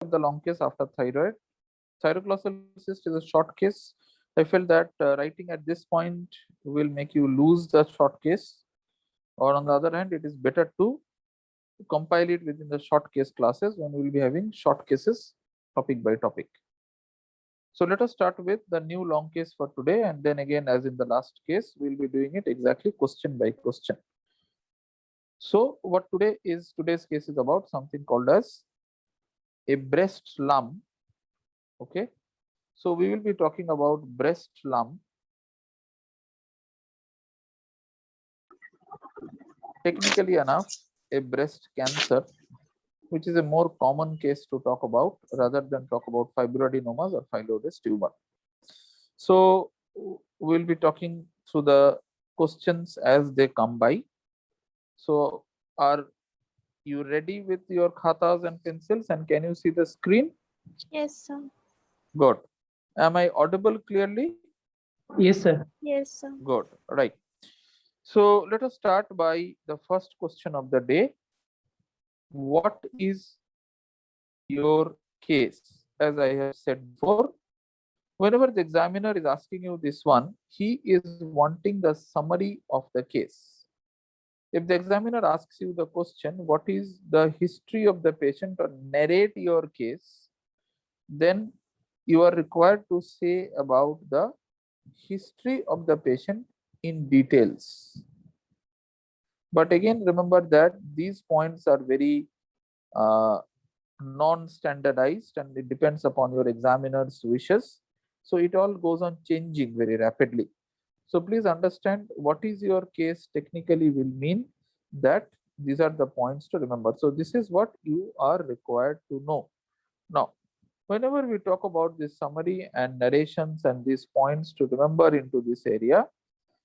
the long case after thyroid. Thyroglossal cyst is a short case. I felt that writing at this point will make you lose the short case, or on the other hand, it is better to compile it within the short case classes when we will be having short cases topic by topic. So let us start with the new long case for today, and then again, as in the last case, we'll be doing it exactly question by question. So what today's case is about something called as a breast lump. Okay, so we will be talking about breast lump. Technically enough, a breast cancer, which is a more common case to talk about rather than talk about fibroadenomas or phyllodes tumor. So we'll be talking through the questions as they come by. So are you ready with your khatas and pencils, and can you see the screen? Yes, sir. Good. Am I audible clearly? Yes, sir. Yes, sir. Good. Right. So let us start by the first question of the day. What is your case? As I have said before, whenever the examiner is asking you this one, he is wanting the summary of the case. If the examiner asks you the question, what is the history of the patient, or narrate your case, then you are required to say about the history of the patient in details. But again, remember that these points are very non-standardized, and it depends upon your examiner's wishes. So it all goes on changing very rapidly. So please understand what is your case technically will mean that these are the points to remember. So this is what you are required to know. Now, whenever we talk about this summary and narrations and these points to remember into this area,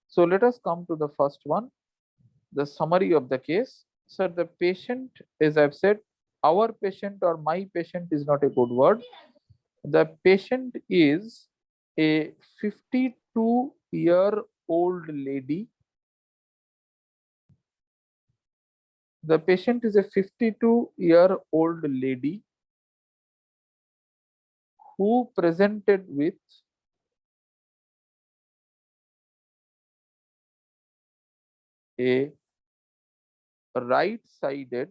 so let us come to the first one, the summary of the case. So the patient, as I've said, our patient or my patient is not a good word. The patient is a 52-year-old lady. The patient is a 52-year-old lady who presented with a right-sided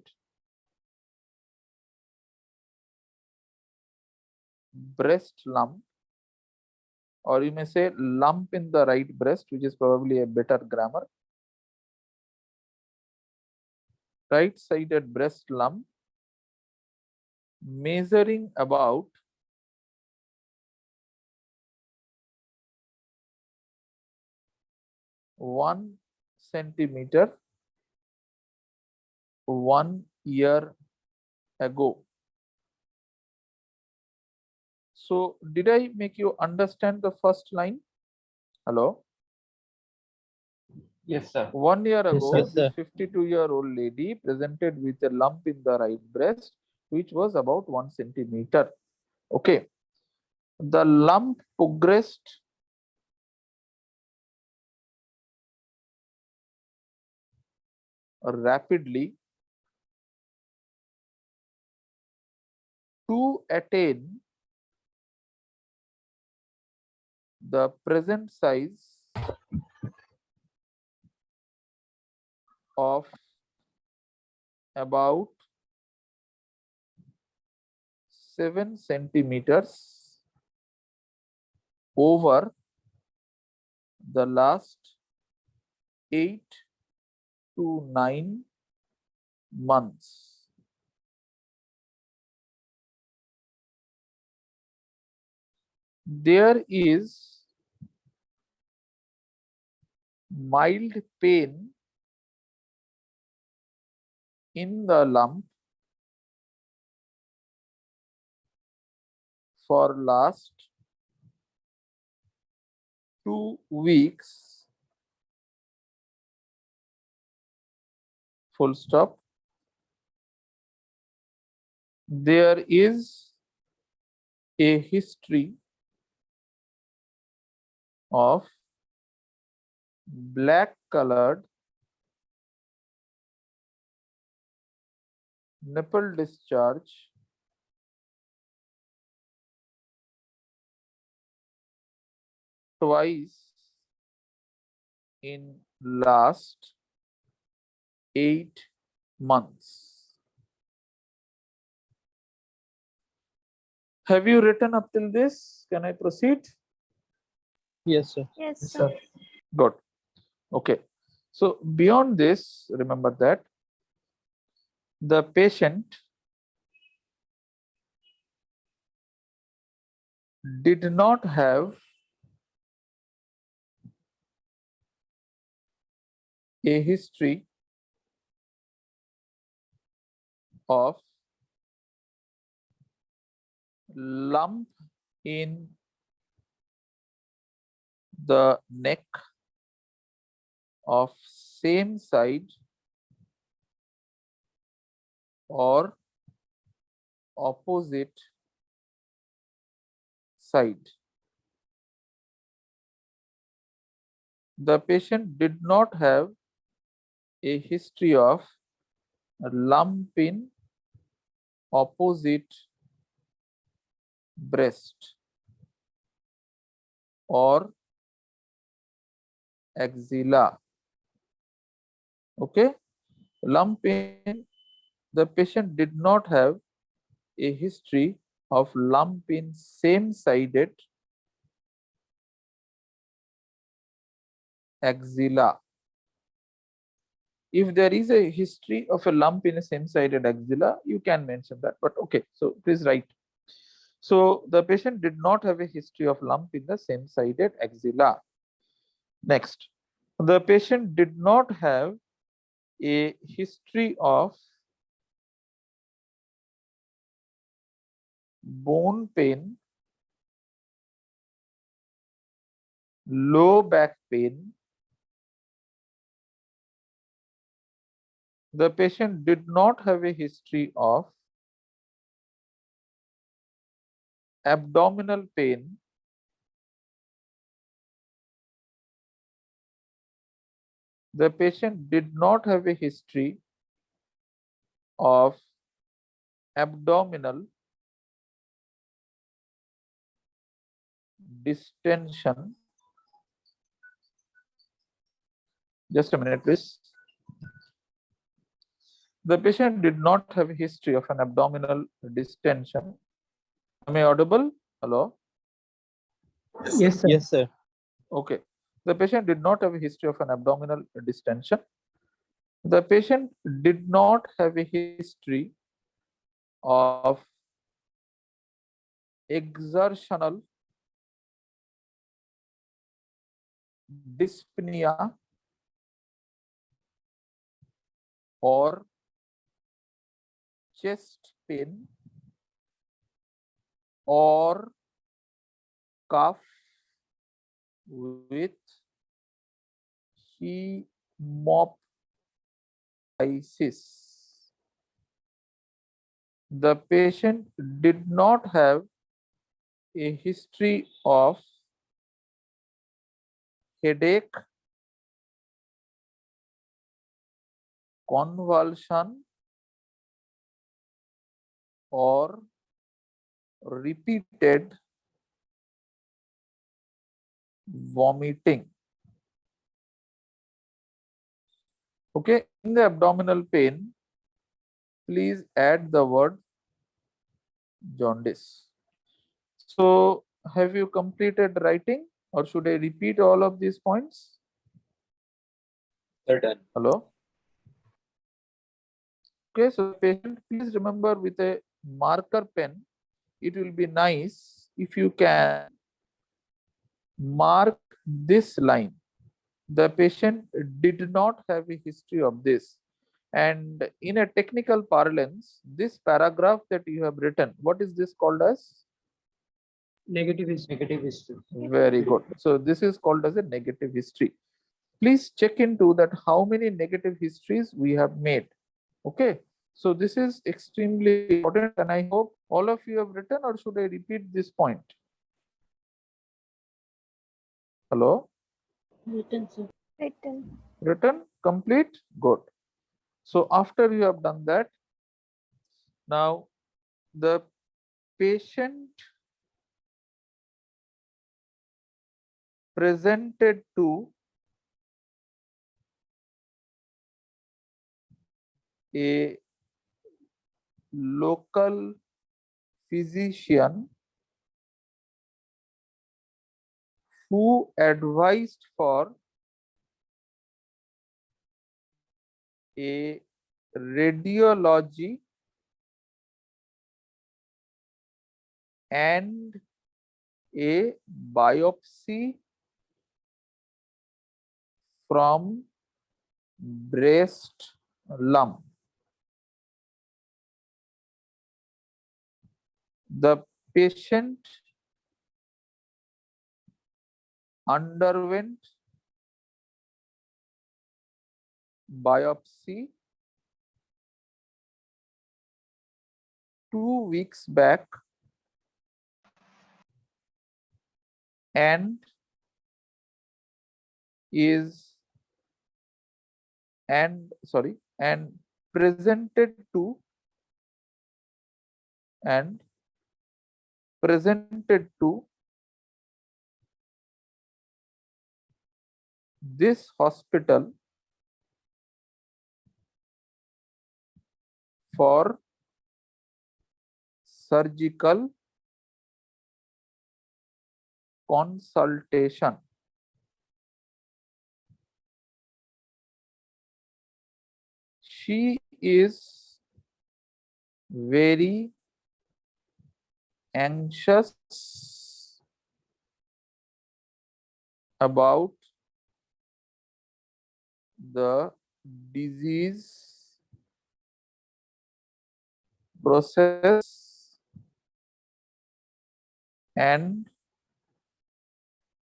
breast lump, or you may say lump in the right breast, which is probably a better grammar. Right-sided breast lump measuring about 1 centimeter 1 year ago. So did I make you understand the first line? Hello? Yes, sir. 1 year Yes, ago, sir. this 52-year-old lady presented with a lump in the right breast, which was about 1 centimeter. Okay. The lump progressed rapidly to attain the present size of about 7 centimeters over the last 8 to 9 months. There is mild pain in the lump for last 2 weeks, full stop. There is a history of black colored nipple discharge twice in last 8 months. Have you written up till this? Can I proceed? Yes, sir. Yes, Yes, sir. sir. Good. Okay. So beyond this, remember that the patient did not have a history of lump in the neck of same side or opposite side. The patient did not have a history of lump in opposite breast or axilla. Okay, lump in, the patient did not have a history of lump in same sided axilla. If there is a history of a lump in a same sided axilla, you can mention that, but okay, so please write. So the patient did not have a history of lump in the same sided axilla. Next, the patient did not have a history of bone pain, low back pain. The patient did not have a history of abdominal pain, the patient did not have a history of abdominal distension. Just a minute, please. The patient did not have a history of an abdominal distension. Am I audible? Hello? Yes, sir. Yes, sir. Okay. The patient did not have a history of an abdominal distension. The patient did not have a history of exertional dyspnea or chest pain or cough with hemoptysis. The patient did not have a history of headache, convulsion, or repeated vomiting. Okay, in the abdominal pain, please add the word jaundice. So, have you completed writing or should I repeat all of these points? Sir, done. Hello? Okay, so patient, please remember with a marker pen, it will be nice if you can mark this line. The patient did not have a history of this. And in a technical parlance, this paragraph that you have written, what is this called as? Negative history. Negative history. Very good. So this is called as a negative history. Please check into that how many negative histories we have made. Okay. So this is extremely important and I hope all of you have written, or should I repeat this point? Hello? Written, sir. Written. Written? Complete? Good. So after you have done that, now the patient presented to a local physician who advised for a radiology and a biopsy from breast lump. The patient underwent biopsy 2 weeks back and presented to this hospital for surgical consultation. She is very anxious about the disease process and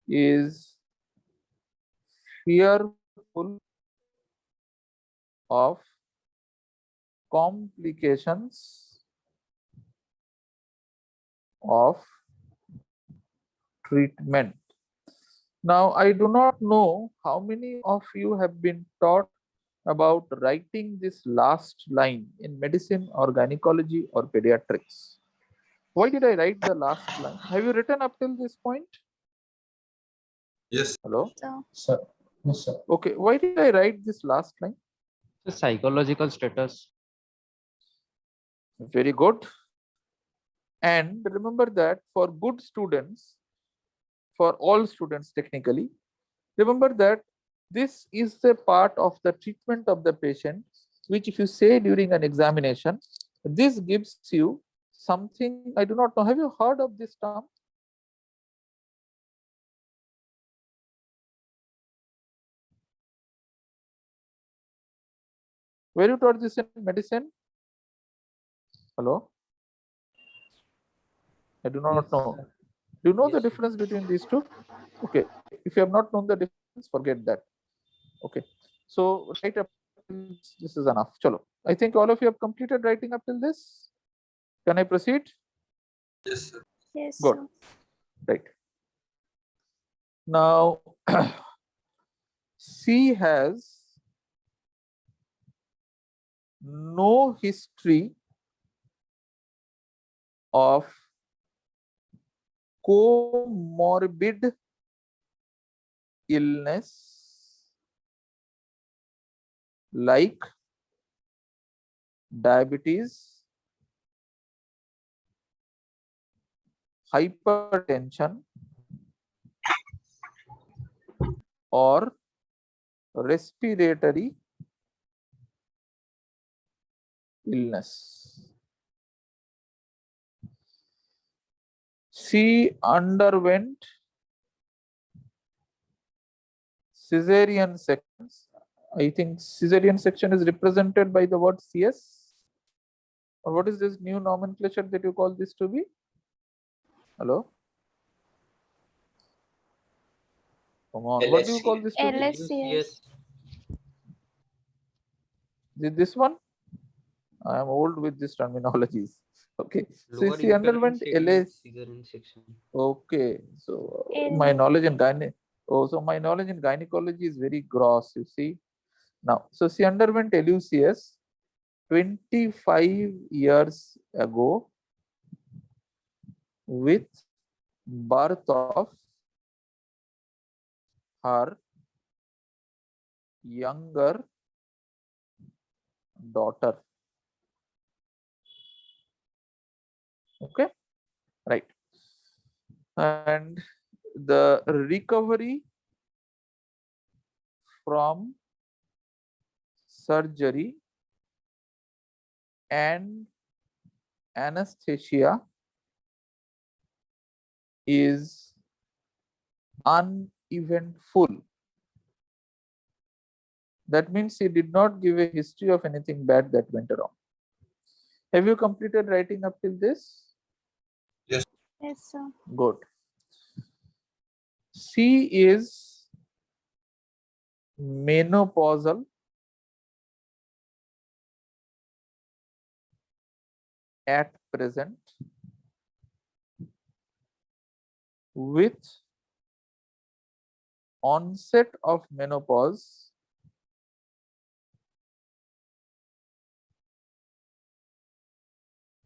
is fearful of complications of treatment. Now, I do not know how many of you have been taught about writing this last line in medicine or gynecology or pediatrics. Why did I write the last line? Have you written up till this point? Yes. Hello? Sir. Yes, sir. Okay, why did I write this last line? The psychological status. Very good. And remember that for good students, for all students technically, remember that this is the part of the treatment of the patient, which if you say during an examination, this gives you something, I do not know, have you heard of this term? Where you taught this in medicine? Hello? I do not know. Sir. Do you know Yes, the sir. difference between these two? Okay. If you have not known the difference, forget that. Okay. So write up. This is enough. Chalo. I think all of you have completed writing up till this. Can I proceed? Yes, sir. Yes, Good. sir. Right. Now, C has no history of comorbid illness like diabetes, hypertension, or respiratory illness. She underwent cesarean sections. I think cesarean section is represented by the word CS. Or what is this new nomenclature that you call this to be? Hello? Come on, what do you call this to be? LSCS. Is it this one? I am old with these terminologies. Okay, so she underwent LS. Okay, so my knowledge in my knowledge in gynecology is very gross, you see. Now, so she underwent LUCS 25 years ago with birth of her younger daughter. Okay, right. And the recovery from surgery and anesthesia is uneventful. That means he did not give a history of anything bad that went wrong. Have you completed writing up till this? Yes, sir. Good. C is menopausal at present with onset of menopause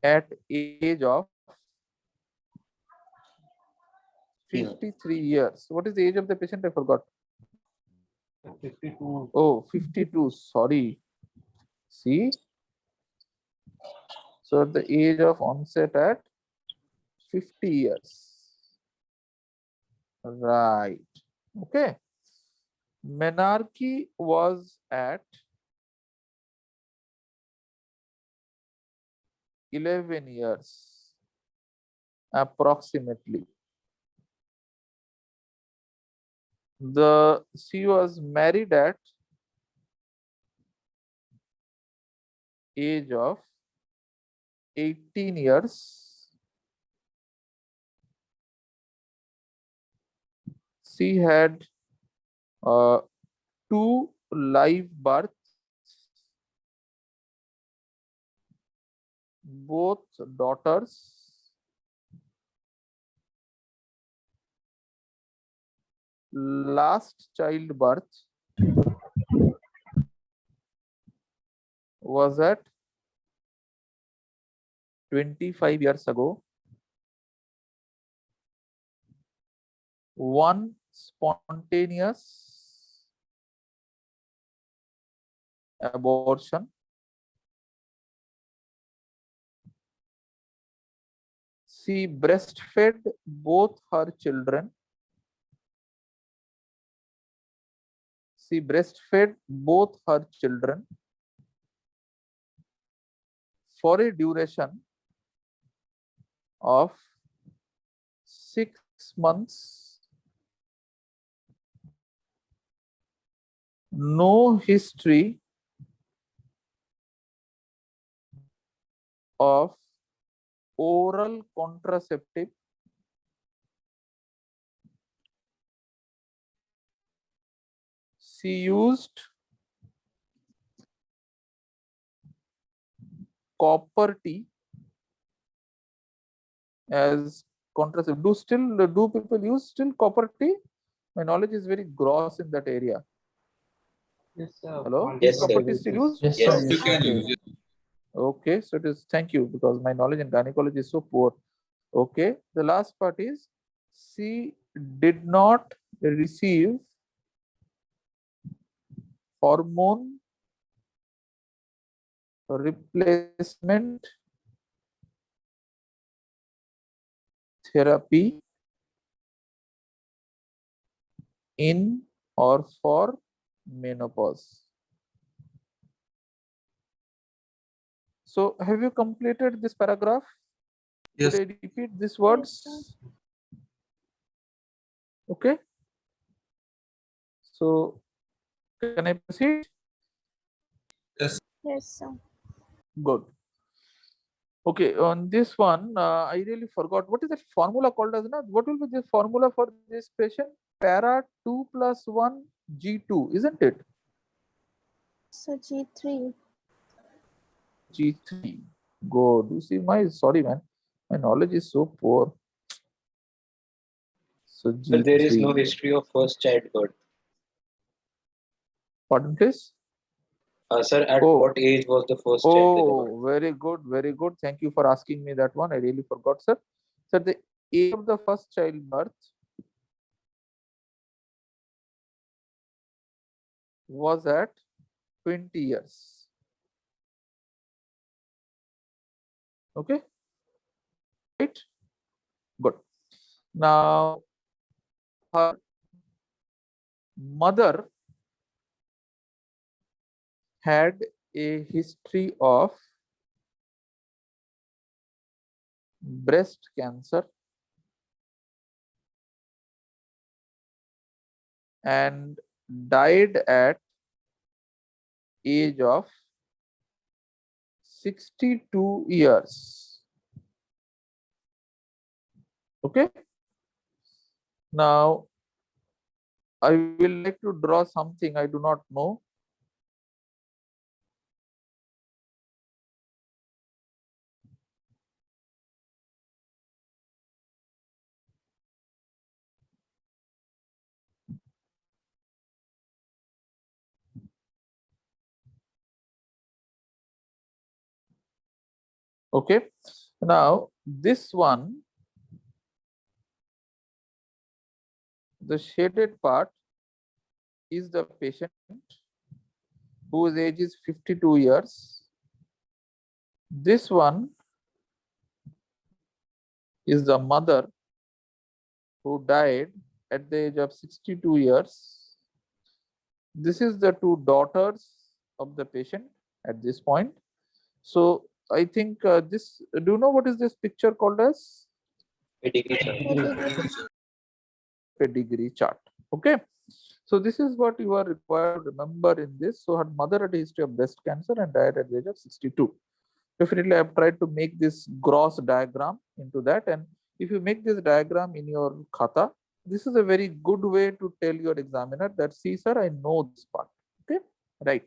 at age of 53 years. What is the age of the patient? I forgot. 52. Oh, 52. Sorry. See? So the age of onset at 50 years. Right. Okay. Menarche was at 11 years approximately. She was married at age of 18 years. She had 2 live births, both daughters. Last childbirth was at 25 years ago. One spontaneous abortion. She breastfed both her children. She breastfed both her children for a duration of 6 months. No history of oral contraceptive. She used copper tea as contraceptive. Do people use still copper tea? My knowledge is very gross in that area. Yes, sir. Hello? Yes, Is copper sir. tea still used? Yes, Yes, sir. You sir. can use it. Okay, so it is, thank you, because my knowledge in gynecology is so poor. Okay, the last part is she did not receive hormone replacement therapy in or for menopause. So have you completed this paragraph? Yes. Should I repeat these words? Yes, Okay. So can I proceed? Yes, sir. Good. Okay, on this one, I really forgot. What is that formula called as? What will be the formula for this patient? Para 2 plus 1 G2, isn't it? So G3. G3. Good. You see, sorry, man. My knowledge is so poor. So G3. But there is no history of first childbirth. Pardon, please? Sir, at Oh. what age was the first child delivered? Oh, very good, very good. Thank you for asking me that one. I really forgot, sir. Sir, the age of the first childbirth was at 20 years. Okay, right? Good. Now, her mother had a history of breast cancer and died at age of 62 years. Okay. Now, I will like to draw something I do not know. Okay. Now, this one, the shaded part is the patient whose age is 52 years. This one is the mother who died at the age of 62 years. This is the two daughters of the patient at this point. So I think this, do you know what is this picture called as? Pedigree chart. Pedigree chart. Okay. So this is what you are required to remember in this. So her mother had a history of breast cancer and died at the age of 62. Definitely, I have tried to make this gross diagram into that. And if you make this diagram in your khata, this is a very good way to tell your examiner that, see, sir, I know this part. Okay, right.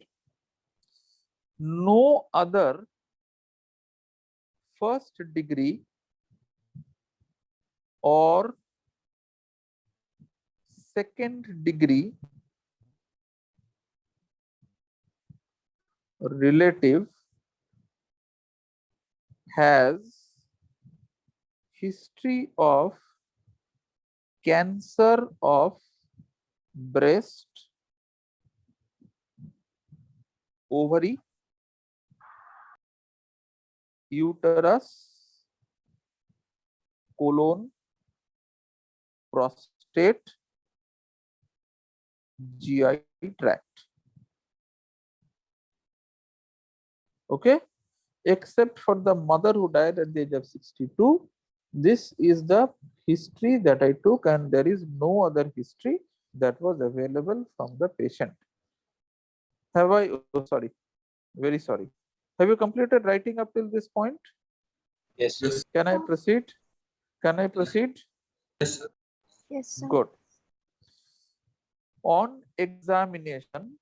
No other first degree or second degree relative has history of cancer of breast, ovary, uterus, colon, prostate, GI tract. Okay, except for the mother who died at the age of 62. This is the history that I took, and there is no other history that was available from the patient. Have I? Oh, sorry, very sorry. Have you completed writing up till this point? Yes. Can I proceed? Can I proceed? Yes, sir. Yes, sir. Good. On examination,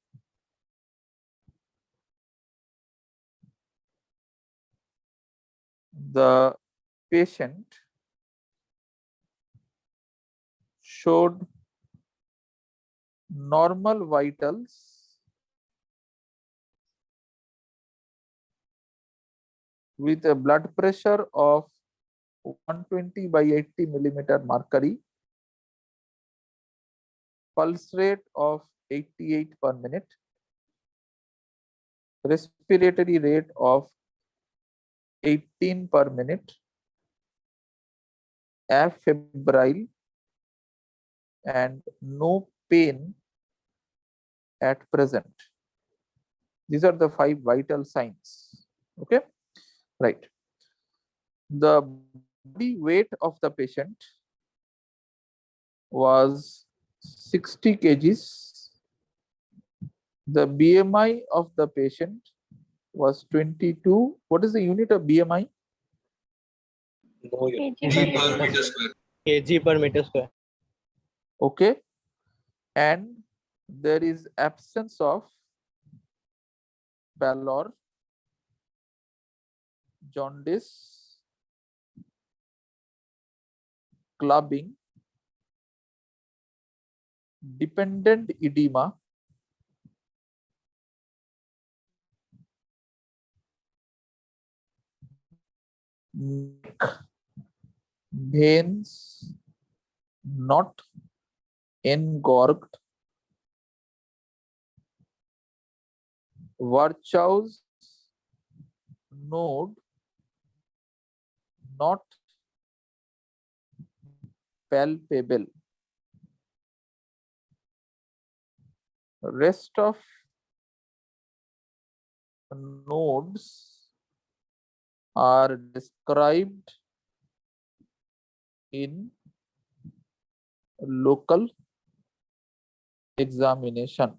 the patient showed normal vitals with a blood pressure of 120 by 80 millimeter mercury, pulse rate of 88 per minute, respiratory rate of 18 per minute, afebrile, and no pain at present. These are the 5 vital signs. Okay, right. The body weight of the patient was 60 kgs. The BMI of the patient was 22. What is the unit of BMI? No unit. kg Per meter square. kg per meter square. Okay, and there is absence of pallor, jaundice, clubbing, dependent edema, neck veins not engorged, Virchow's node not palpable. Rest of nodes are described in local examination.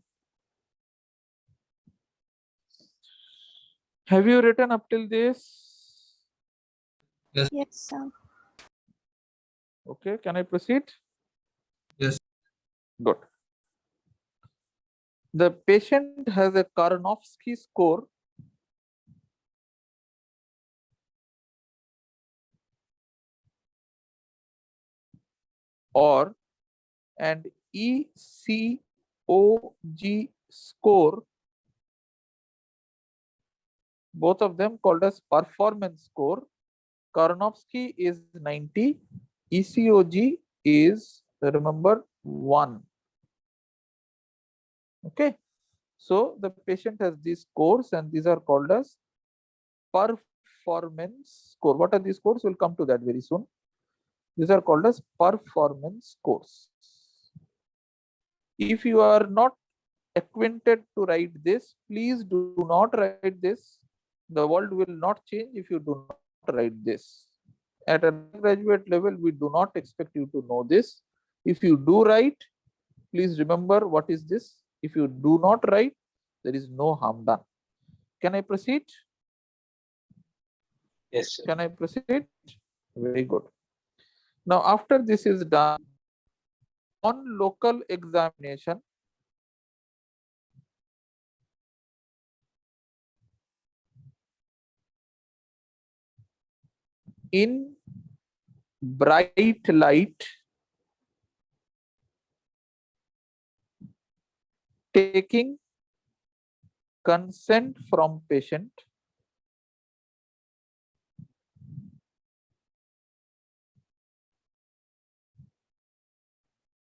Have you written up till this? Yes, sir. Okay, can I proceed? Yes. Good. The patient has a Karnofsky score or and ECOG score, both of them called as performance score. Karnofsky is 90, ECOG is, remember, 1. Okay, so the patient has these scores and these are called as performance score. What are these scores? We'll come to that very soon. These are called as performance scores. If you are not acquainted to write this, please do not write this. The world will not change if you do not write this. At a graduate level, we do not expect you to know this. If you do write, please remember what is this. If you do not write, there is no harm done. Can I proceed? Yes, sir. Can I proceed? Very good. Now, after this is done, on local examination, in bright light, taking consent from patient,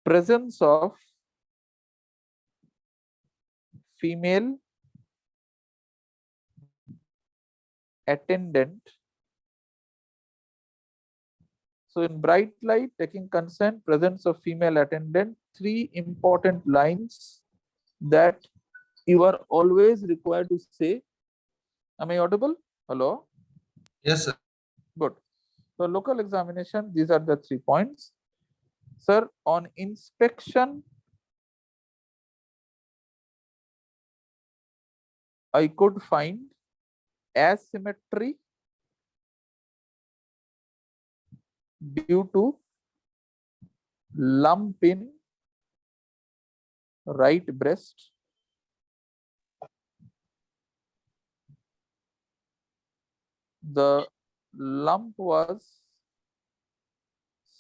presence of female attendant. So in bright light, taking consent, presence of female attendant, 3 important lines that you are always required to say. Am I audible? Hello? Yes, sir. Good. So local examination, these are the 3 points. Sir, on inspection, I could find asymmetry due to lump in right breast. The lump was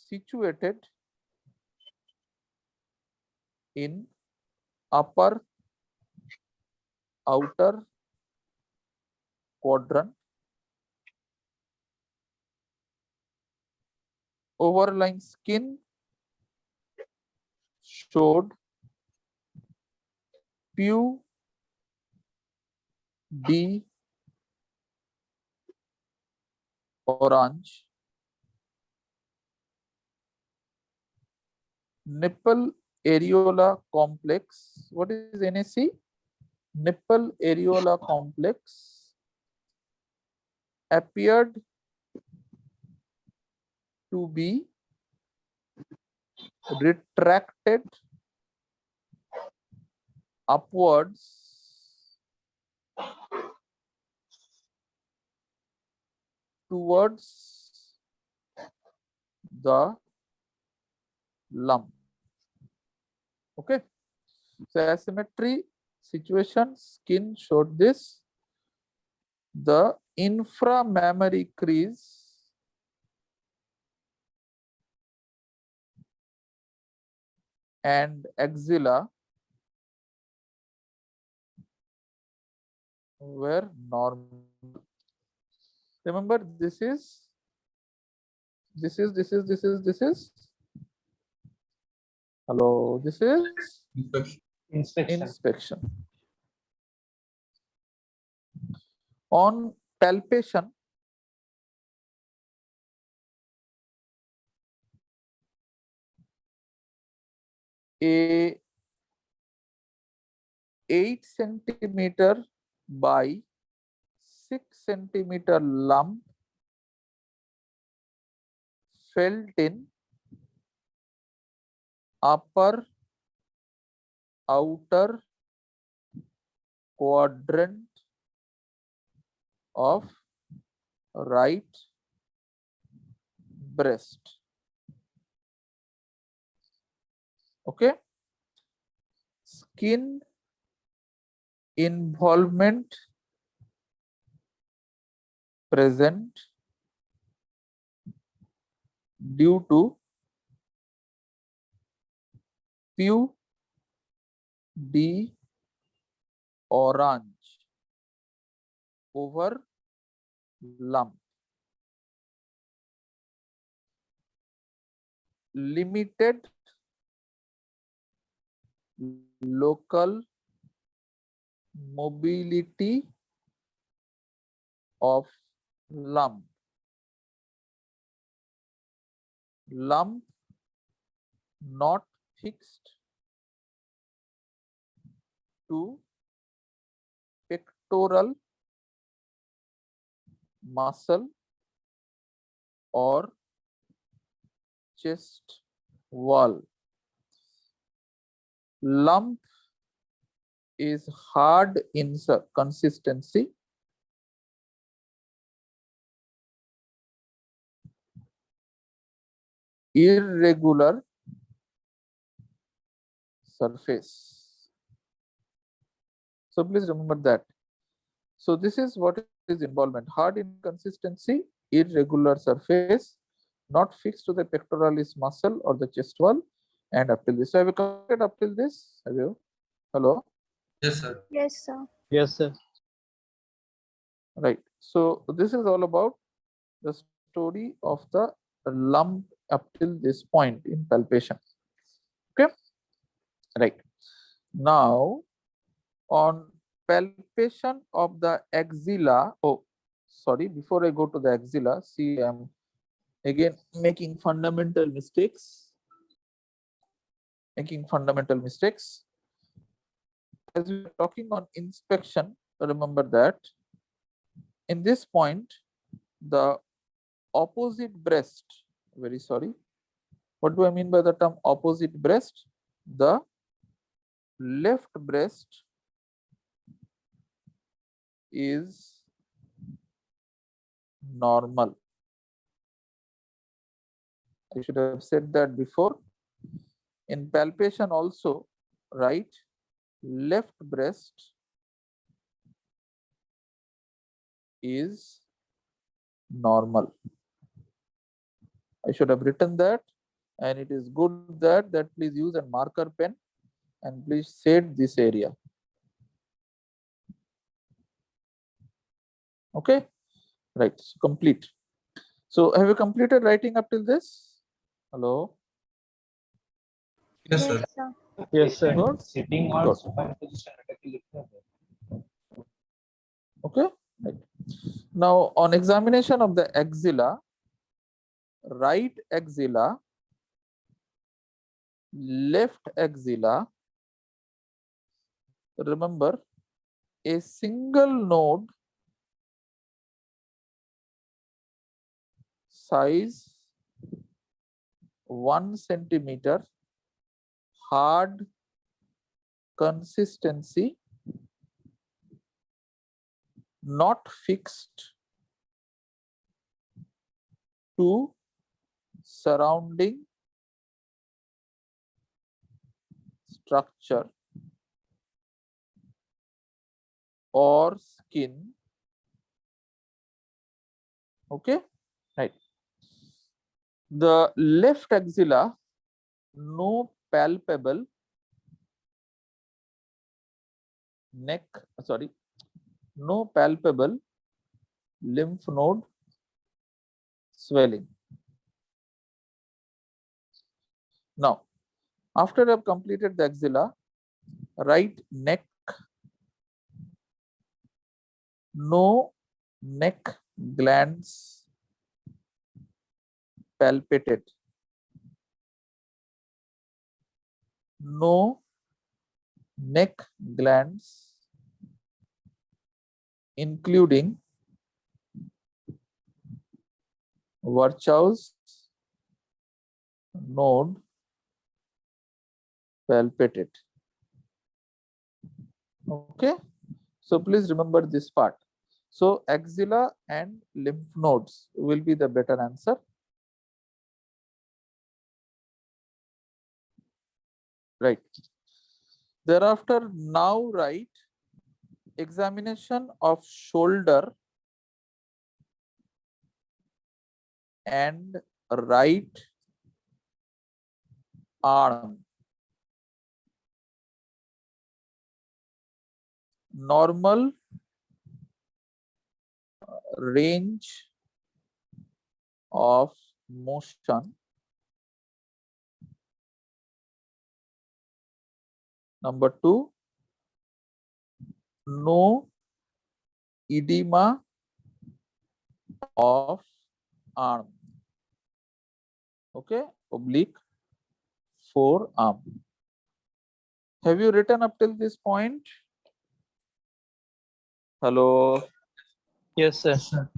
situated in upper outer quadrant. Overlying skin showed pure D orange. Nipple areola complex. What is NAC? Nipple areola complex appeared to be retracted upwards towards the lump. Okay, so asymmetry situation, skin showed this. The inframammary crease and axilla were normal. Remember, this is. Hello, this is Inspection. Inspection. inspection. On palpation, a 8 centimeter by 6 centimeter lump felt in upper outer quadrant of right breast. Okay. Skin involvement present due to peau d'orange over lump. Limited local mobility of lump. Lump not fixed to pectoral muscle or chest wall. Lump is hard in consistency. Irregular surface. So please remember that. So this is what is involvement: hard inconsistency, irregular surface, not fixed to the pectoralis muscle or the chest wall. And up till this, so have you completed up till this? Have you? Hello. Yes, sir. Yes, sir. Yes, sir. Right. So this is all about the story of the lump up till this point in palpation. Okay. Right. Now on palpation of the axilla. Oh, sorry. Before I go to the axilla, see, I'm again making fundamental mistakes. As we are talking on inspection, remember that in this point, the opposite breast, very sorry. What do I mean by the term opposite breast? The left breast is normal. I should have said that before. In palpation also, right, left breast is normal. I should have written that, and it is good that please use a marker pen and please shade this area. Okay, right, so complete. So have you completed writing up till this? Hello? Yes, sir. sir. Yes, sir. Good. Sitting on Good. supine position अटक के लिखना है. Okay, right. Now on examination of the axilla, right axilla, left axilla, remember a single node size 1 centimeter, hard consistency, not fixed to surrounding structure or skin. Okay, right. The left axilla, no palpable neck, sorry, no palpable lymph node swelling. Now, after I've completed the axilla, right neck, no neck glands palpated. No neck glands, including Virchow's node, palpated. Okay, so please remember this part. So axilla and lymph nodes will be the better answer. Right. Thereafter, now write examination of shoulder and right arm. Normal range of motion. Number 2, no edema of arm. Okay, oblique forearm. Have you written up till this point? Hello, Yes, sir. Yes, sir.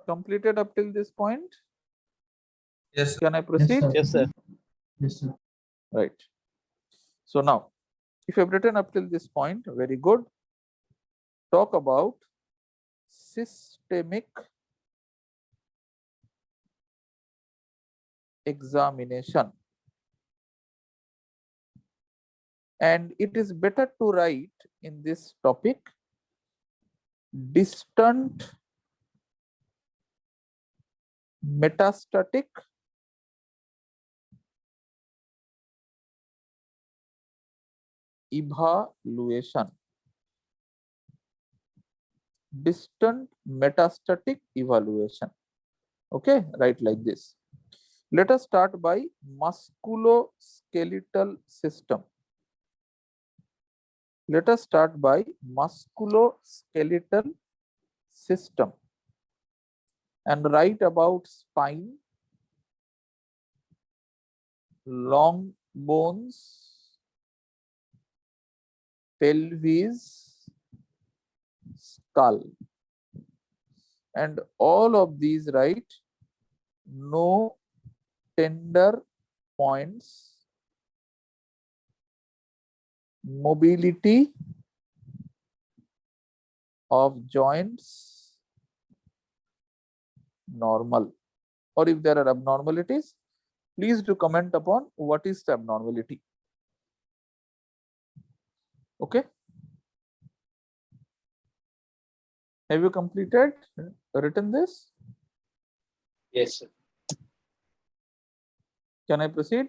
completed up till this point? Yes, sir. Can I proceed? Yes, sir. Yes, sir. Right. So now, if you have written up till this point, very good. Talk about systemic examination. And it is better to write in this topic distant metastatic evaluation. Distant metastatic evaluation. Okay, write like this. Let us start by musculoskeletal system. Let us start by musculoskeletal system and write about spine, long bones, pelvis, skull, and all of these write no tender points, mobility of joints normal, or if there are abnormalities, please do comment upon what is the abnormality. Okay, have you completed, written this? Yes, sir. Can I proceed?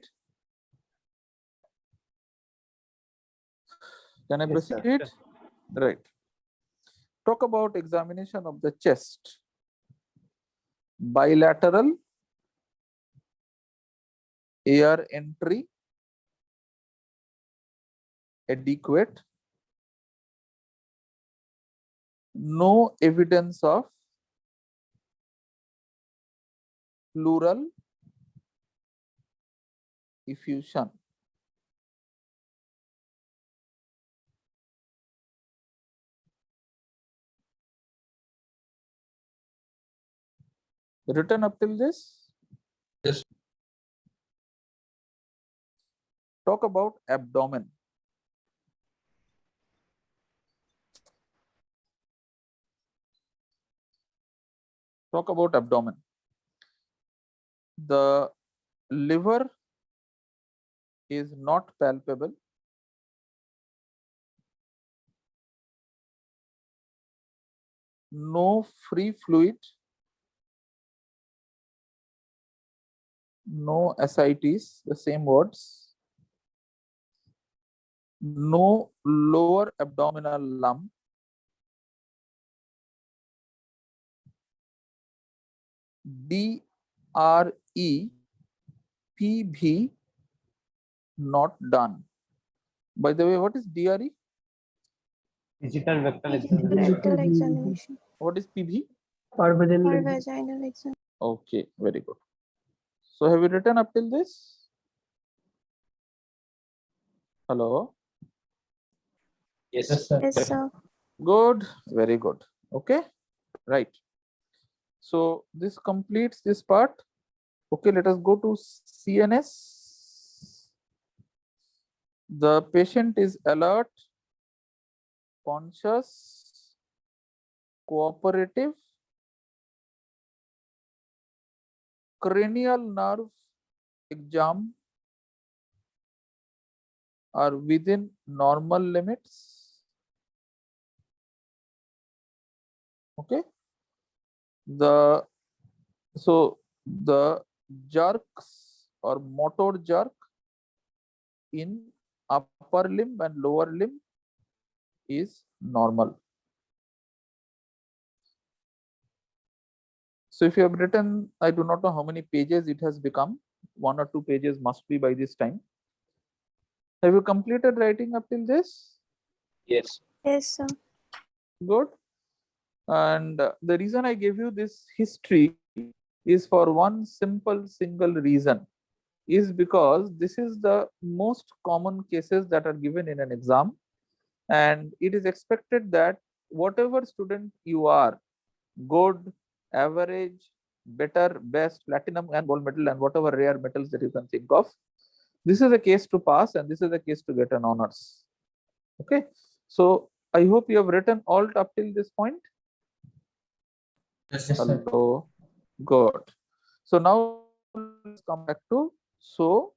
Can I Yes, sir. proceed? Right. Talk about examination of the chest. Bilateral air entry adequate. No evidence of pleural effusion. Written up till this? Yes. Talk about abdomen. Talk about abdomen. The liver is not palpable. No free fluid. No ascites, the same words. No lower abdominal lump. DRE PV not done. By the way, what is DRE? Digital vector Digital examination. rectal examination. What is PV? or within or the vaginal exam. Okay, very good. So have you written up till this? Hello? Yes, Yes, sir. sir. Yes, sir. Good, very good. Okay, right. So this completes this part. Okay, let us go to CNS. The patient is alert, conscious, cooperative, cranial nerve exam are within normal limits. Okay, the jerks or motor jerk in upper limb and lower limb is normal. So if you have written, I do not know how many pages it has become, 1 or 2 pages must be by this time. Have you completed writing up till this? Yes. Yes, sir. Good. And the reason I gave you this history is for one simple single reason, is because this is the most common cases that are given in an exam, and it is expected that whatever student you are, good, average, better, best, platinum and gold medal and whatever rare medals that you can think of, this is a case to pass and this is a case to get an honors. Okay, so I hope you have written all up till this point. Yes, sir. Hello, good. So now let's come back to, so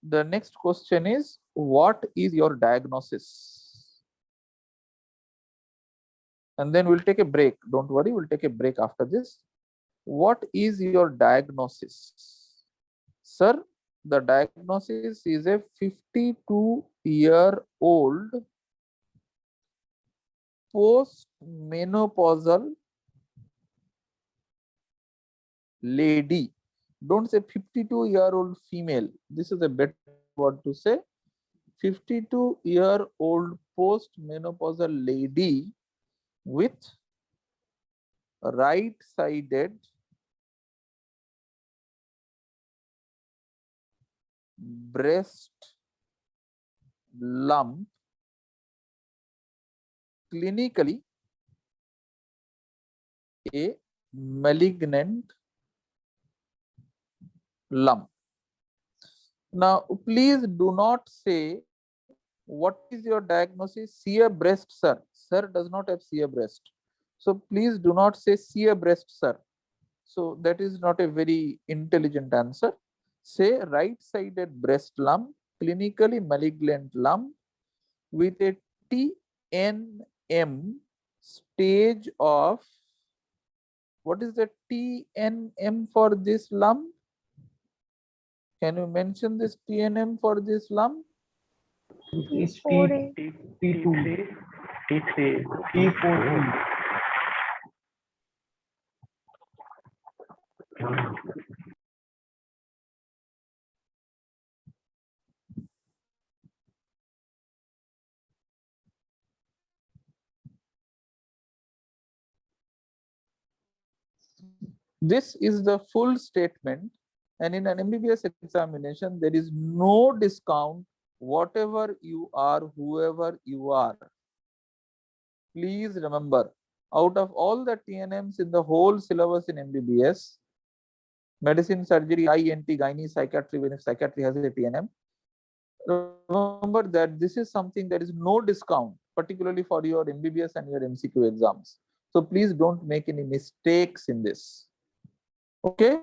the next question is, what is your diagnosis? And then we'll take a break. Don't worry, we'll take a break after this. What is your diagnosis? Sir, the diagnosis is a 52-year-old post-menopausal lady. Don't say 52-year-old female. This is a better word to say. 52-year-old post-menopausal lady with right-sided breast lump, clinically a malignant lump. Now, please do not say, what is your diagnosis? See a breast, sir. Sir does not have see a breast. So please do not say see a breast, sir. So that is not a very intelligent answer. Say right-sided breast lump, clinically malignant lump with a TNM stage of, what is the TNM for this lump? Can you mention this TNM for this lump? is T4A. T2, T3, T4. This is the full statement, and in an MBBS examination, there is no discount, whatever you are, whoever you are. Please remember, out of all the TNMs in the whole syllabus in MBBS, medicine, surgery, INT, gynae, psychiatry, even if psychiatry has a TNM, remember that this is something that is no discount, particularly for your MBBS and your MCQ exams. So please don't make any mistakes in this. Okay?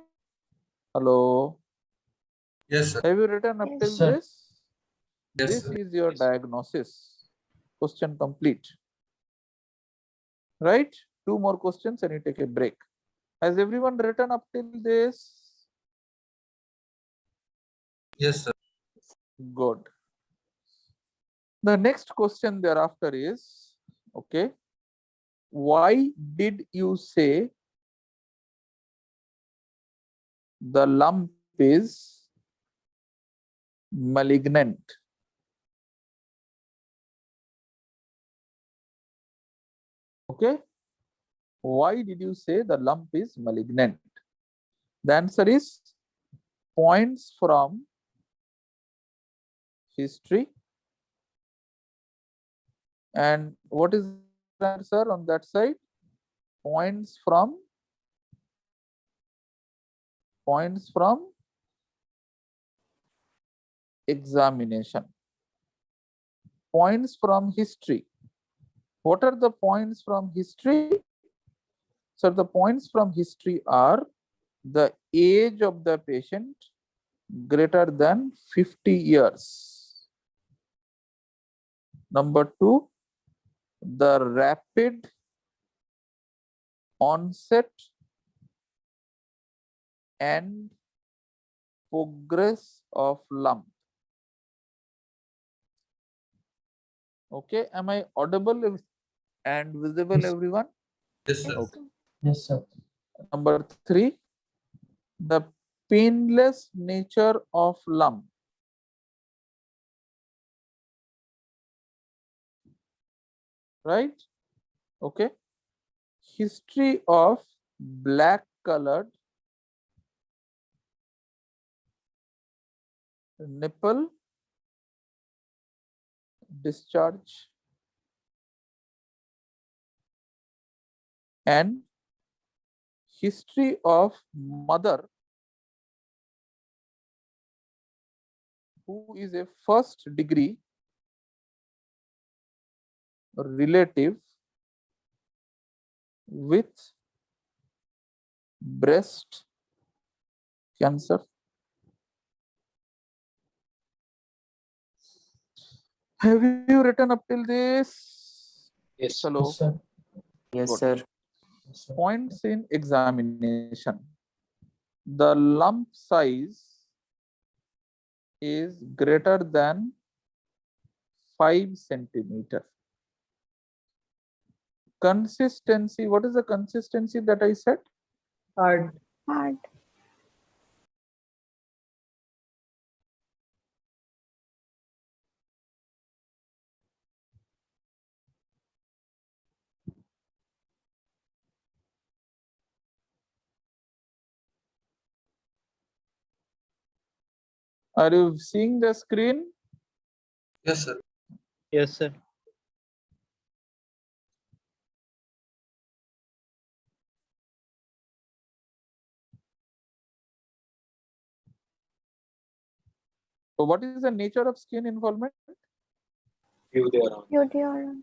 Hello? Yes, sir. Have you written up Yes, till sir. this? Yes, This sir. is your Yes. diagnosis. Question complete. Right? 2 more questions and you take a break. Has everyone written up till this? Yes, sir. Good. The next question thereafter is, okay, why did you say the lump is malignant? Okay, Why did you say the lump is malignant? The answer is points from history. And what is the answer on that side? Points from examination. Points from history. What are the points from history? So the points from history are the age of the patient greater than 50 years. Number 2, the rapid onset and progress of lump. Okay, am I audible and visible, Yes. everyone? Yes, sir. Okay. Yes, sir. Number 3, the painless nature of lump. Right? Okay. History of black colored nipple discharge and history of mother who is a first degree relative with breast cancer. Have you written up till this? Yes. Hello. Yes, sir. Yes, Good. sir. Yes, sir. Points in examination. The lump size is greater than 5 centimeter. Consistency, what is the consistency that I said? Hard. Hard. Are you seeing the screen? Yes, sir. Yes, sir. So what is the nature of skin involvement? You there on. Deodorant.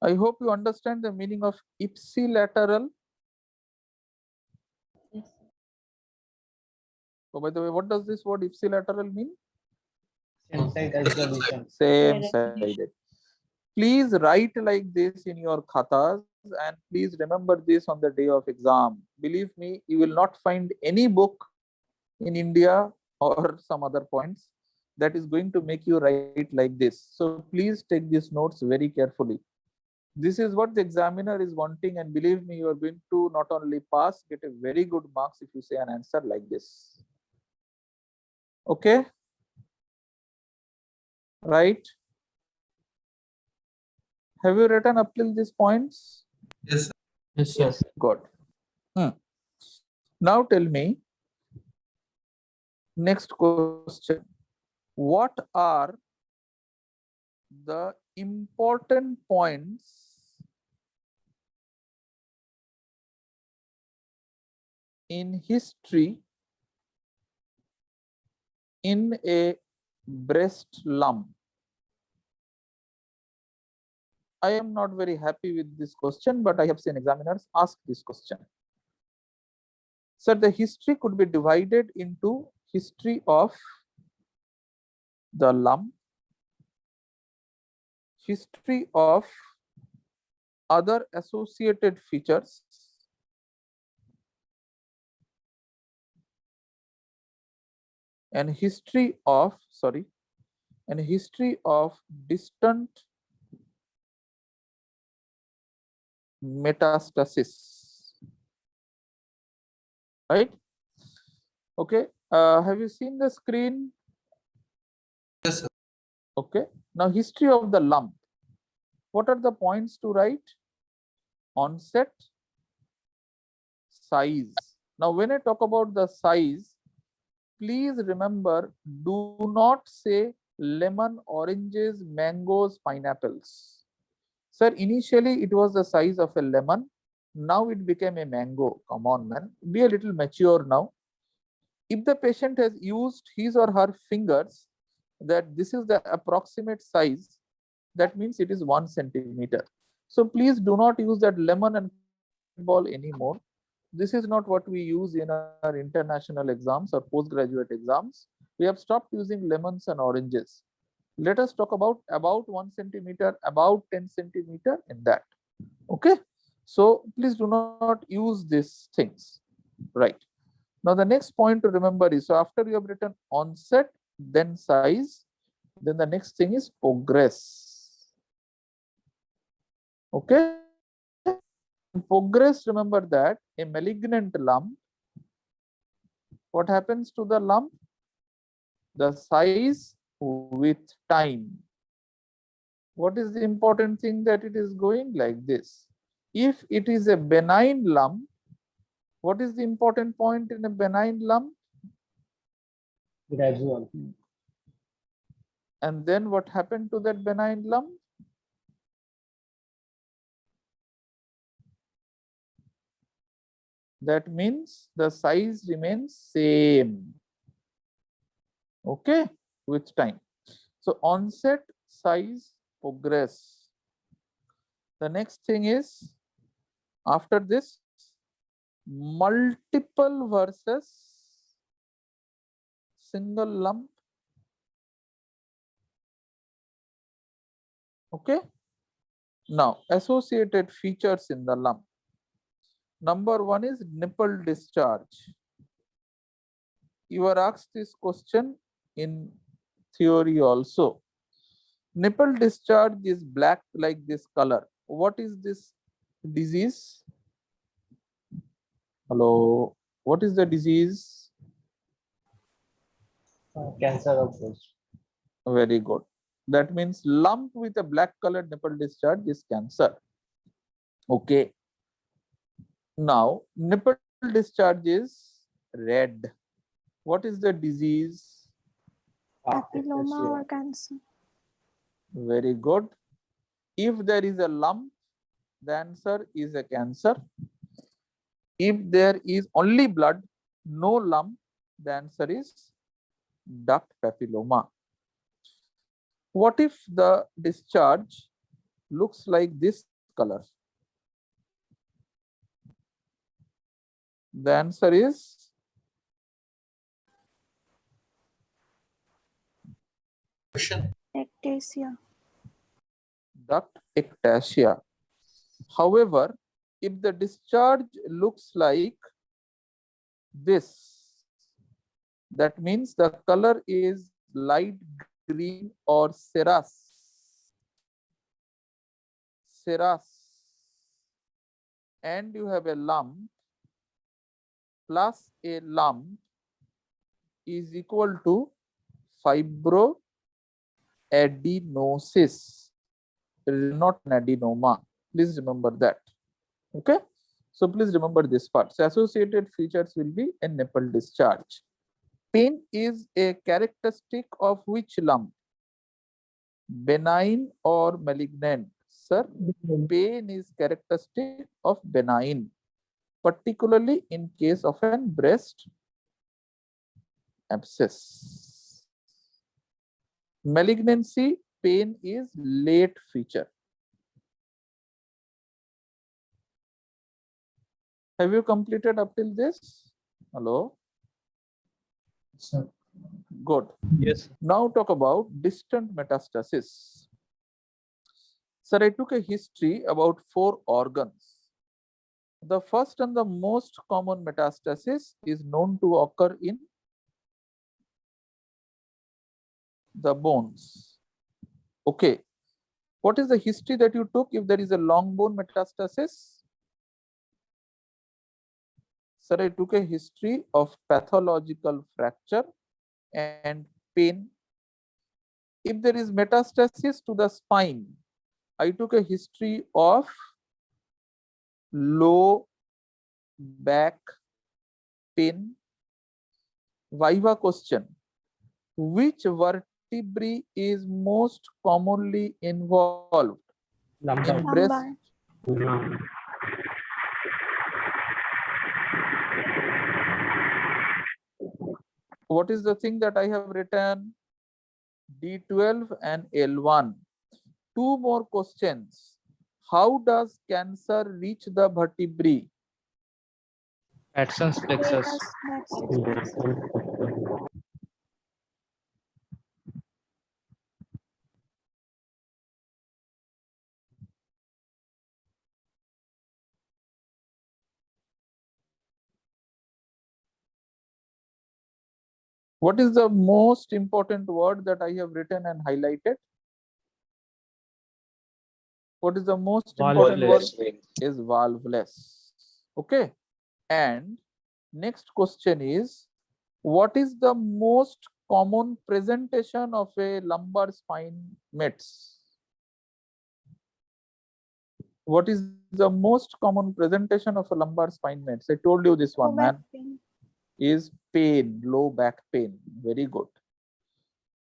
I hope you understand the meaning of ipsilateral. So by the way, what does this word ipsilateral mean? Same side as the vision. Same Direction. sided. Please write like this in your khatas and please remember this on the day of exam. Believe me, you will not find any book in India or some other points that is going to make you write like this. So please take these notes very carefully. This is what the examiner is wanting, and believe me, you are going to not only pass, get a very good marks if you say an answer like this. Okay? Right? Have you written up till these points? Yes, sir. Yes, sir. Good. Now tell me, next question. What are the important points in history in a breast lump? I am not very happy with this question, but I have seen examiners ask this question. Sir, the history could be divided into history of the lump, history of other associated features, and history of distant metastasis. Right? Okay. Have you seen the screen? Yes, sir. Okay. Now, history of the lump. What are the points to write? Onset, size. Now, when I talk about the size, please remember, do not say lemon, oranges, mangoes, pineapples. Sir, initially it was the size of a lemon. Now it became a mango. Come on, man. Be a little mature now. If the patient has used his or her fingers that this is the approximate size, that means it is 1 centimeter. So please do not use that lemon and ball anymore. This is not what we use in our international exams or postgraduate exams. We have stopped using lemons and oranges. Let us talk about 1 centimeter, about 10 centimeter in that. Okay. So please do not use these things. Right. Now the next point to remember is, so after you have written onset, then size, then the next thing is progress. Okay. Progress, remember that a malignant lump, what happens to the lump? The size with time. What is the important thing? That it is going like this. If it is a benign lump, what is the important point in a benign lump? Gradual. And then what happened to that benign lump? That means the size remains same. Okay, with time. So onset, size, progress. The next thing is, after this, multiple versus single lump. Okay. Now, associated features in the lump. Number 1 is nipple discharge. You are asked this question in theory also. Nipple discharge is black like this color. What is this disease? Hello. What is the disease? Cancer of breast. Very good. That means lump with a black colored nipple discharge is cancer. Okay. Now, nipple discharge is red. What is the disease? Papilloma or cancer. Very good. If there is a lump, the answer is a cancer. If there is only blood, no lump, the answer is duct papilloma. What if the discharge looks like this color? The answer is Question. Ectasia. duct ectasia. However, if the discharge looks like this, that means the color is light green or cerase. And you have a lump, plus a lump is equal to fibroadenosis, not an adenoma. Please remember that. Okay. So please remember this part. So associated features will be a nipple discharge. Pain is a characteristic of which lump? Benign or malignant? Sir, pain is characteristic of benign, particularly in case of an breast abscess. Malignancy, pain is late feature. Have you completed up till this? Hello? Sir. Good. Yes. Now talk about distant metastasis. Sir, I took a history about 4 organs. The first and the most common metastasis is known to occur in the bones. Okay. What is the history that you took if there is a long bone metastasis? Sir, I took a history of pathological fracture and pain. If there is metastasis to the spine, I took a history of low back pain. Viva question. Which vertebrae is most commonly involved Lumbar. in breast? Lumbar. What is the thing that I have written? D12 and L1. Two more questions. How does cancer reach the vertebrae? Patson's plexus. That's What is the most important word that I have written and highlighted? What is the most important word? Valveless veins. Is valveless. Okay. And next question is, what is the most common presentation of a lumbar spine METS? What is the most common presentation of a lumbar spine METS? I told you this one, low back man, pain. is pain, low back pain. Very good.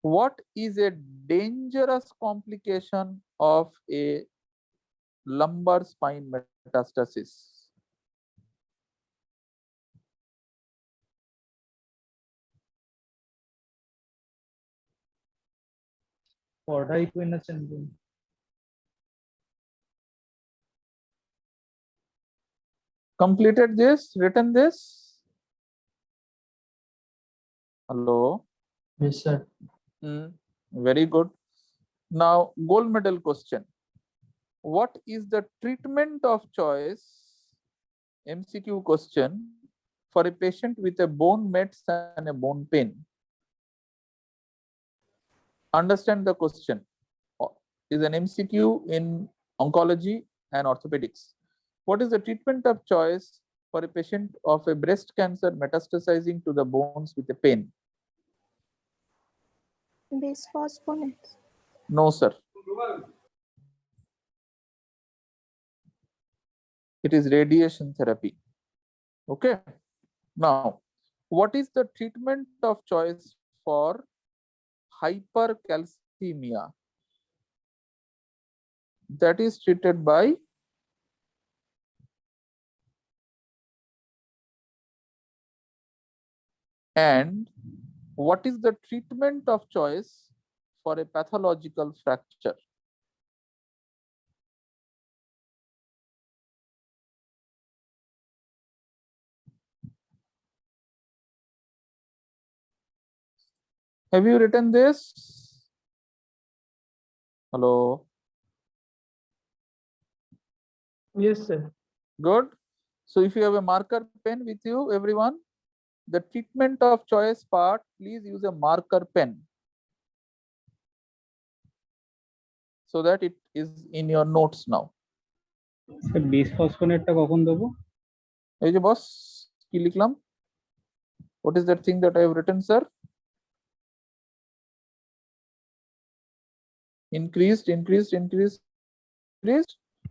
What is a dangerous complication of a lumbar spine metastasis? Porta-equina syndrome. Completed this, written this? Hello? Yes, sir. Very good. Now, gold medal question. What is the treatment of choice, MCQ question, for a patient with a bone METS and a bone pain? Understand the question. Is an MCQ in oncology and orthopedics. What is the treatment of choice for a patient of a breast cancer metastasizing to the bones with a pain? Bisphosphonates. No, sir. It is radiation therapy. Okay. Now, what is the treatment of choice for hypercalcemia? That is treated by and what is the treatment of choice for a pathological fracture? Have you written this? Hello. Yes, sir. Good. So if you have a marker pen with you, everyone, the treatment of choice part, please use a marker pen so that it is in your notes now. বিসফসফোনেটটা কখন দেবো? এই যে boss, কি লিখলাম? What is that thing that I have written, sir? Increased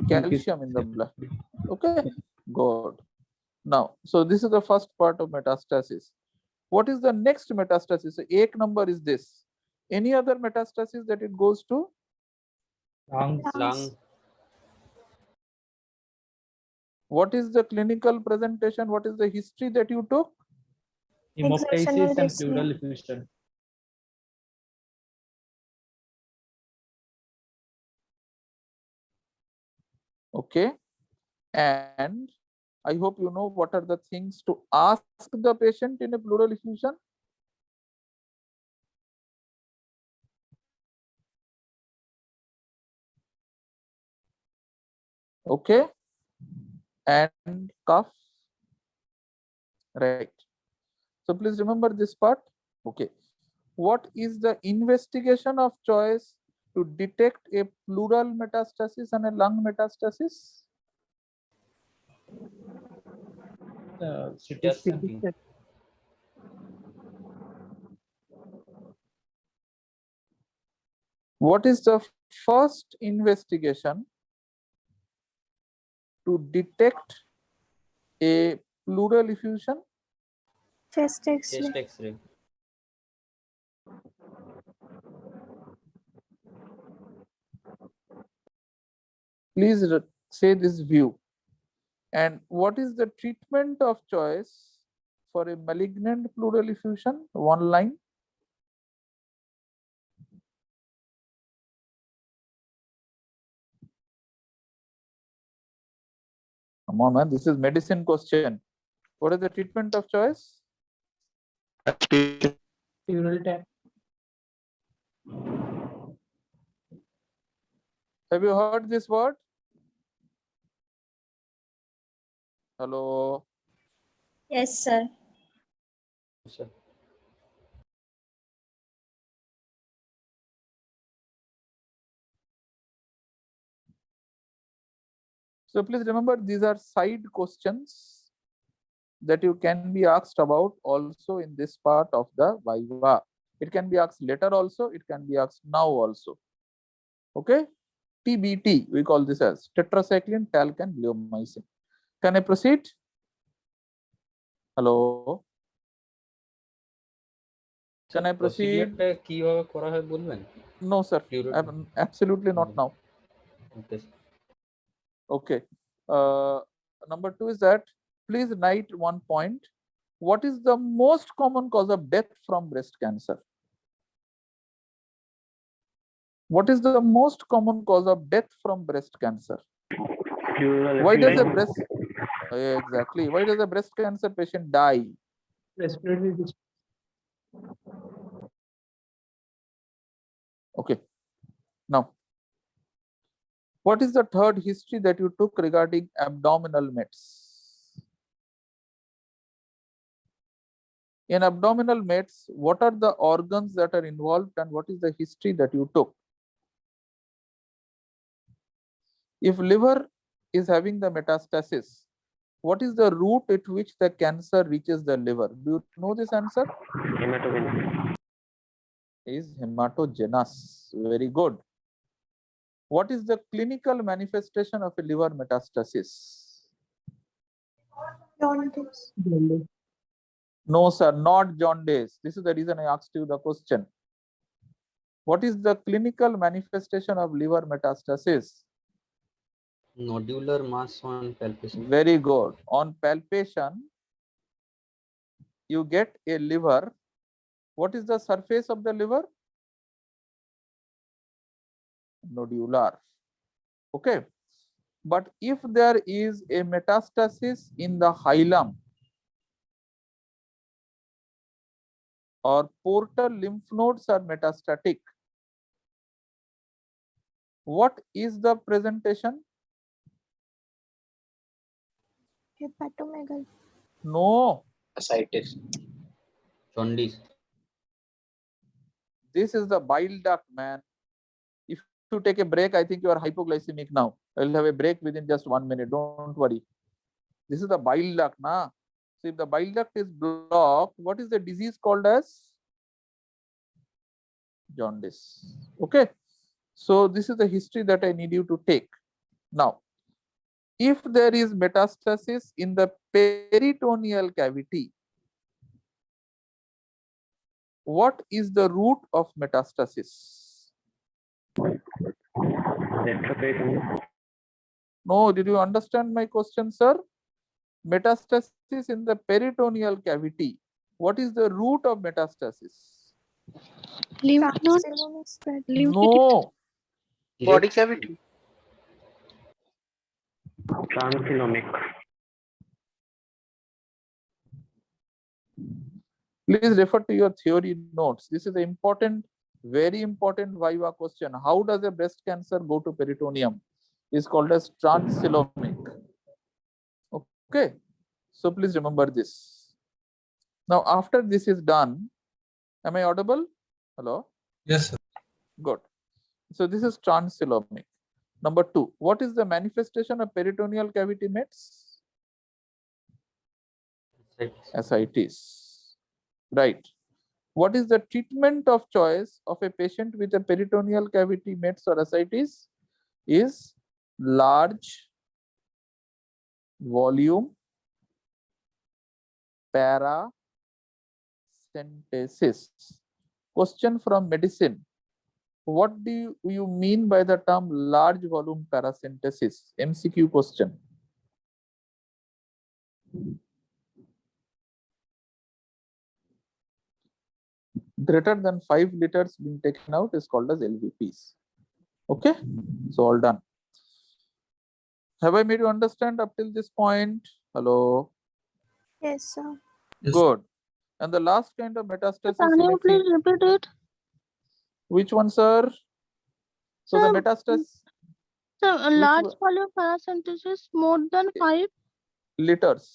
calcium in the blood. Okay, good. Now, so this is the first part of metastasis. What is the next metastasis? So, ek number is this. Any other metastasis that it goes to? Lungs. What is the clinical presentation? What is the history that you took? Exertional Hemoptysis and dyspnea. pleural effusion. Okay, and I hope you know what are the things to ask the patient in a pleural effusion. Okay, and cough. Right. So please remember this part. Okay. What is the investigation of choice to detect a pleural metastasis and a lung metastasis? Yes, sir. What is the first investigation to detect a pleural effusion? Chest X-ray. Chest X-ray. Please say this view. And what is the treatment of choice for a malignant pleural effusion? One line. Come on, man. This is medicine question. What is the treatment of choice? Pleural tap. Have you heard this word? Hello. Yes, sir. Sir. So please remember, these are side questions that you can be asked about also in this part of the Viva. It can be asked later also, it can be asked now also. Okay? TBT, we call this as tetracycline, talc, and bleomycin. Can I proceed? Hello? Can I proceed? প্রসিডিউরটা কিভাবে করা হয় বলবেন? No, sir. Pleural. Absolutely not now. Okay. Okay. Number 2 is that please write one point. What is the most common cause of death from breast cancer? What is the most common cause of death from breast cancer? Why does a breast exactly? Why does a breast cancer patient die? Respiratory distress. Okay. Now, what is the third history that you took regarding abdominal mets? In abdominal mets, what are the organs that are involved and what is the history that you took? If liver is having the metastasis, what is the route at which the cancer reaches the liver? Do you know this answer? Is hematogenous. Very good. What is the clinical manifestation of a liver metastasis? Jaundice. No, sir, not jaundice. This is the reason I asked you the question. What is the clinical manifestation of liver metastasis? Nodular mass on palpation. Very good. On palpation, you get a liver. What is the surface of the liver? Nodular. Okay. But if there is a metastasis in the hilum or portal lymph nodes are metastatic, what is the presentation? Hepatomegaly. No. Ascites. Jaundice. This is the bile duct, man. If you take a break, I think you are hypoglycemic now. I'll have a break within just 1 minute. Don't worry. This is the bile duct, na? So if the bile duct is blocked, what is the disease called as? Jaundice. Okay. So this is the history that I need you to take. Now, if there is metastasis in the peritoneal cavity, what is the root of metastasis? No, did you understand my question, sir? Metastasis in the peritoneal cavity. What is the root of metastasis? Lymph node spread. No. Body cavity. Transcelomic. Please refer to your theory notes. This is an important, very important Viva question. How does a breast cancer go to peritoneum? It's called as transcelomic. Okay. So please remember this. Now, after this is done, am I audible? Hello? Yes, sir. Good. So this is transcoelomic. Number 2, what is the manifestation of peritoneal cavity mets? Ascites. Right. What is the treatment of choice of a patient with a peritoneal cavity mets or ascites? Is large volume paracentesis. Question from medicine. What do you mean by the term large volume paracentesis? MCQ question. Greater than 5 liters being taken out is called as LVPs. Okay, so all done. Have I made you understand up till this point? Hello. Yes, sir. Yes. Good. And the last kind of metastasis. Can in you a please repeat it? Which one, sir? So the Sir, metastasis Sir, a large one? volume paracentesis more than 5. liters.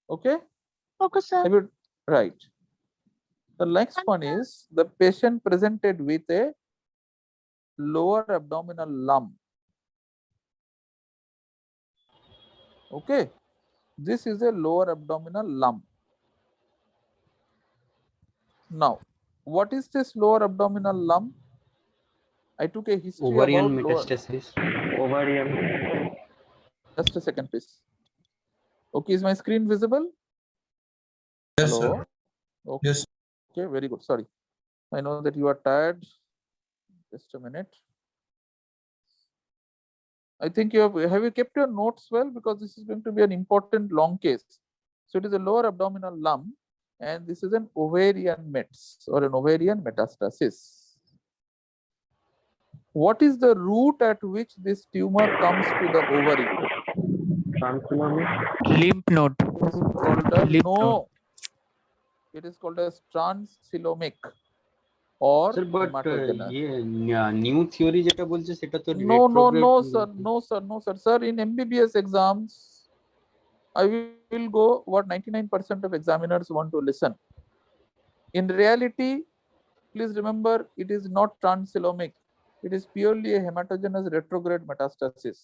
Okay. Okay, sir. Have you right? The next one is the patient presented with a lower abdominal lump. Okay, this is a lower abdominal lump. Now, what is this lower abdominal lump? I took a history Ovarian about lower. metastasis. Ovarian. Just a second, please. Okay, is my screen visible? Yes, Hello. sir. Okay. Yes. Okay, very good. Sorry, I know that you are tired. Just a minute. I think you have you kept your notes well, because this is going to be an important long case. So it is a lower abdominal lump, and this is an ovarian mets or an ovarian metastasis. What is the route at which this tumor comes to the ovary? Transcoelomic. Lymph node. It is called a Lymph no. node. It is called as transcoelomic or Sir, but hematogenous. new theory যেটা বলছে সেটা তো No, retrograde sir. No, sir. No, sir. Sir, in MBBS exams, I will go what 99% of examiners want to listen. In reality, please remember, it is not transcoelomic. It is purely a hematogenous retrograde metastasis.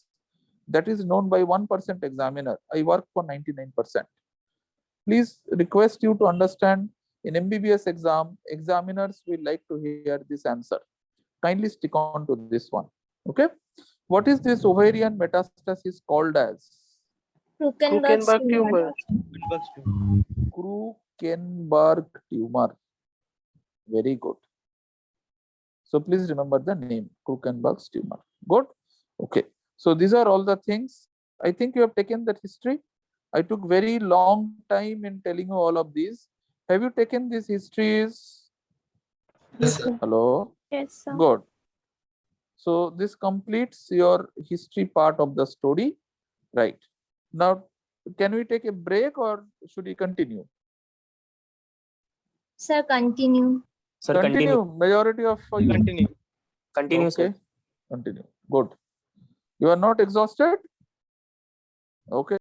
That is known by 1% examiner. I work for 99%. Please request you to understand, in MBBS exam, examiners will like to hear this answer. Kindly stick on to this one. Okay. What is this ovarian metastasis called as? Krukenberg's tumor. Krukenberg tumor. Very good. So please remember the name, Krukenberg's tumor. Good. Okay. So these are all the things. I think you have taken that history. I took very long time in telling you all of these. Have you taken these histories? Yes, sir. Hello. Yes, sir. Good. So this completes your history part of the story. Right. Now, can we take a break or should we continue? Sir, continue. Sir, continue. Majority of you. Continue. Continue, Okay. sir. Continue. Good. You are not exhausted? Okay.